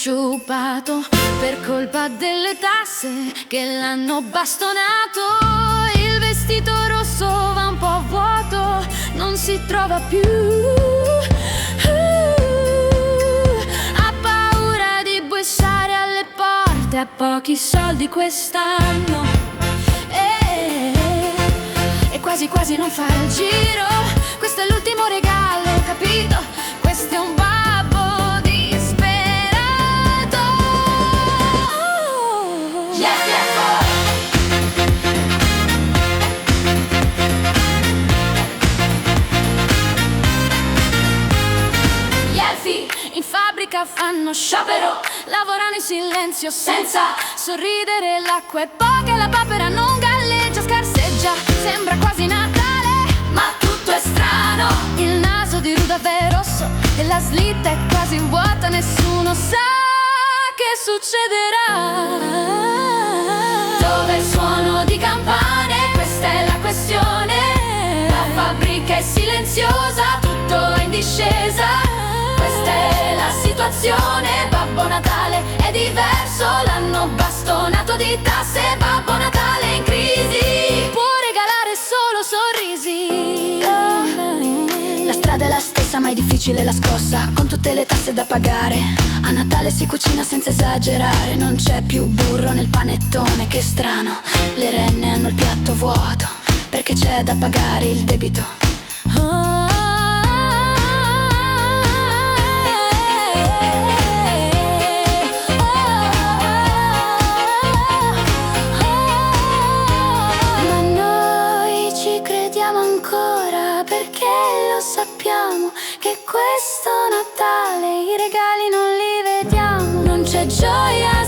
sciupato per colpa delle tasse che l'hanno bastonato. Il vestito rosso va un po' a vuoto, non si trova più. Ha paura di bussare alle porte, ha pochi soldi quest'anno e quasi quasi non fa il giro. Questo è l'ultimo regalo, capito? Questo è un babbo disperato. Yes, yes, boy. Gli elfi in fabbrica fanno sciopero, lavorano in silenzio senza sorridere. L'acqua è poca e la papera non galleggia, scarseggia, sembra quasi Natale, ma tutto è strano. Il naso di Rudolph è rosso e la slitta è quasi vuota, nessuno sa che succederà. Dove il suono di campane, questa è la questione. La fabbrica è silenziosa, tutto è in discesa. Questa è la situazione, Babbo Natale è diverso, l'hanno bastonato di tasse, Babbo Natale è in crisi, può regalare solo sorrisi. La strada è la stessa ma è difficile la scossa, con tutte le tasse da pagare. A Natale si cucina senza esagerare, non c'è più burro nel panettone, che strano. Le renne hanno il piatto vuoto, perché c'è da pagare il debito. Ancora perché lo sappiamo che questo Natale i regali non li vediamo. Non c'è gioia